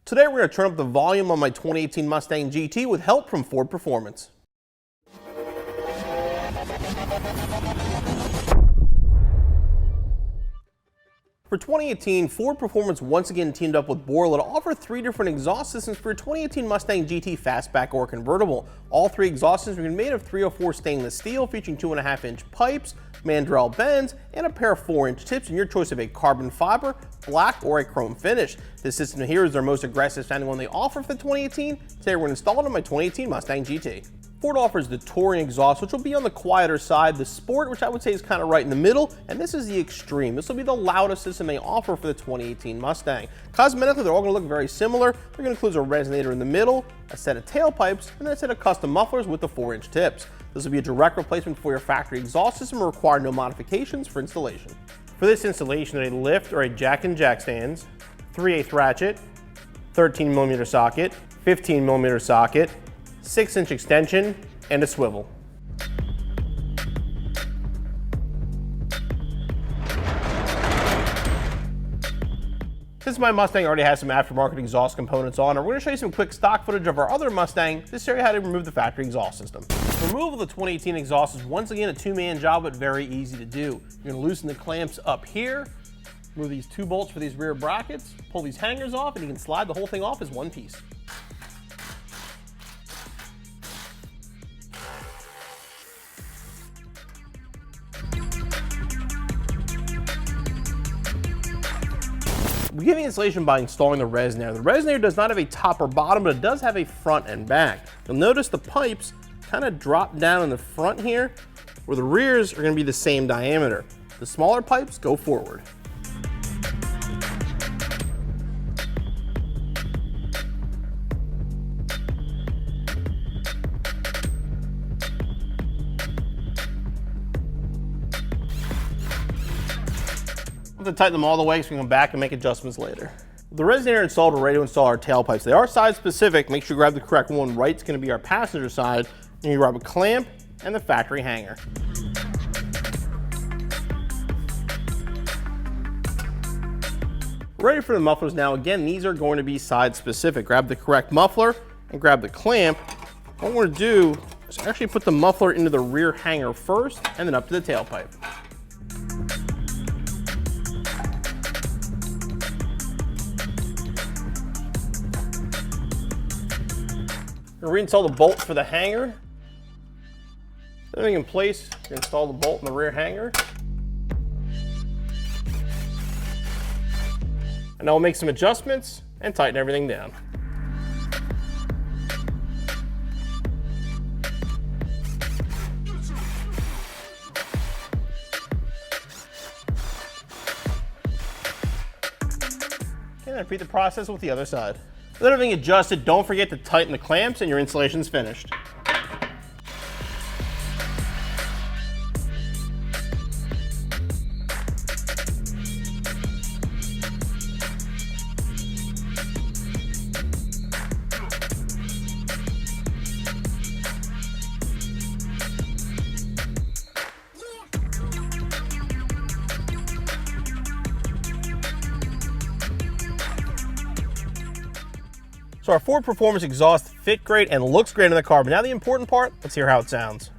Today we're going to turn up the volume on my 2018 Mustang GT with help from Ford Performance. For 2018, Ford Performance once again teamed up with Borla to offer 3 different exhaust systems for your 2018 Mustang GT Fastback or convertible. All 3 exhaust systems are made of 304 stainless steel, featuring 2.5-inch pipes, mandrel bends, and a pair of 4-inch tips in your choice of a carbon fiber, black, or a chrome finish. This system here is their most aggressive sounding one they offer for the 2018. Today we're going to install it on my 2018 Mustang GT. Ford offers the Touring exhaust, which will be on the quieter side, the Sport, which I would say is kind of right in the middle, and this is the Extreme. This will be the loudest system they offer for the 2018 Mustang. Cosmetically, they're all going to look very similar. They're going to include a resonator in the middle, a set of tailpipes, and then a set of custom mufflers with the 4-inch tips. This will be a direct replacement for your factory exhaust system and require no modifications for installation. For this installation, a lift or a jack and jack stands, 3/8 ratchet, 13mm socket, 15mm socket, 6-inch extension, and a swivel. Since my Mustang already has some aftermarket exhaust components on, we're going to show you some quick stock footage of our other Mustang to show you how to remove the factory exhaust system. Removal of the 2018 exhaust is once again a 2-man job, but very easy to do. You're going to loosen the clamps up here, remove these 2 bolts for these rear brackets, pull these hangers off, and you can slide the whole thing off as one piece. We begin the installation by installing the resonator. The resonator does not have a top or bottom, but it does have a front and back. You'll notice the pipes kind of drop down in the front here, where the rears are going to be the same diameter. The smaller pipes go forward. To tighten them all the way so we can come back and make adjustments later. With the resonator installed, we're ready to install our tailpipes. They are side specific. Make sure you grab the correct one. Right's going to be our passenger side, and you grab a clamp and the factory hanger. Ready for the mufflers now. Again, these are going to be side specific. Grab the correct muffler and grab the clamp. What we're going to do is actually put the muffler into the rear hanger first and then up to the tailpipe. Reinstall the bolt for the hanger. Everything in place, you install the bolt in the rear hanger. And now we'll make some adjustments and tighten everything down. Okay, then repeat the process with the other side. With everything adjusted, don't forget to tighten the clamps and your installation is finished. So our Ford Performance exhaust fit great and looks great in the car, but now the important part, let's hear how it sounds.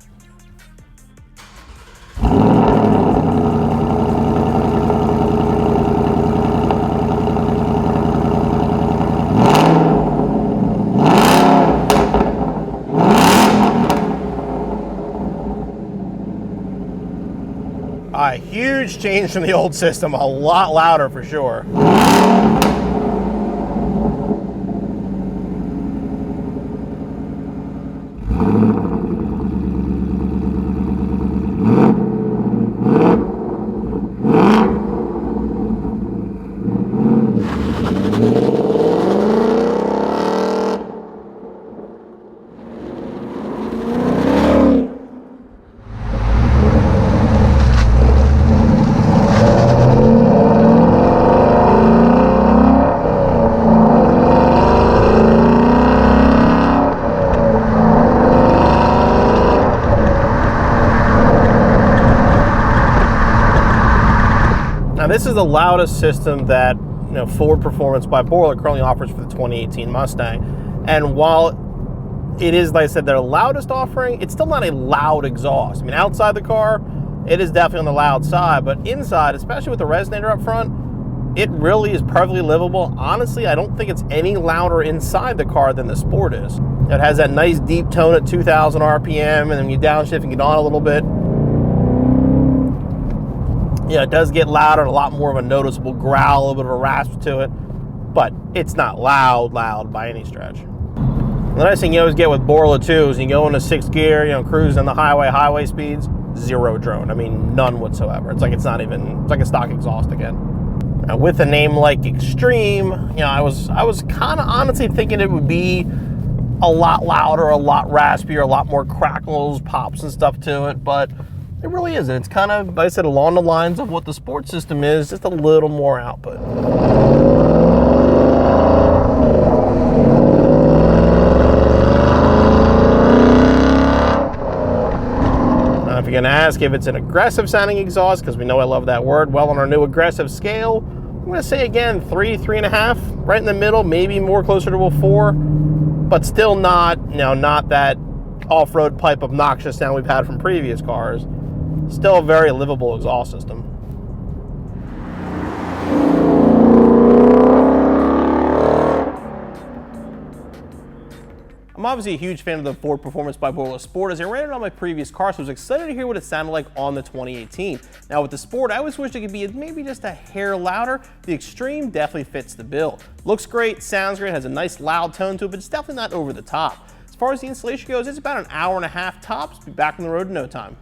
A huge change from the old system, a lot louder for sure. Now this is the loudest system that Ford performance by Borla currently offers for the 2018 Mustang. And while it is, like I said, their loudest offering, it's still not a loud exhaust. I mean, outside the car, it is definitely on the loud side, but inside, especially with the resonator up front, it really is perfectly livable. Honestly, I don't think it's any louder inside the car than the Sport is. It has that nice deep tone at 2,000 RPM, and then you downshift and get on a little bit. Yeah, it does get louder and a lot more of a noticeable growl, a little bit of a rasp to it, but it's not loud by any stretch. The nice thing you always get with Borla too is you go into 6th gear, cruising on the highway speeds, zero drone. I mean, none whatsoever. It's like it's like a stock exhaust again. Now, with a name like Extreme, I was kind of honestly thinking it would be a lot louder, a lot raspier, a lot more crackles, pops and stuff to it, but it really isn't. It's kind of, like I said, along the lines of what the Sport system is, just a little more output. Now, if you're gonna ask if it's an aggressive sounding exhaust, because we know I love that word, well, on our new aggressive scale, I'm gonna say again, 3.5, right in the middle, maybe more closer to a 4, but still not, not that off-road pipe obnoxious sound we've had from previous cars. Still a very livable exhaust system. I'm obviously a huge fan of the Ford performance by Borla Sport, as I ran it on my previous car, so I was excited to hear what it sounded like on the 2018. Now with the Sport, I always wished it could be maybe just a hair louder. The Extreme definitely fits the bill. Looks great, sounds great, has a nice loud tone to it, but it's definitely not over the top. As far as the installation goes, it's about an hour and a half tops. Be back on the road in no time.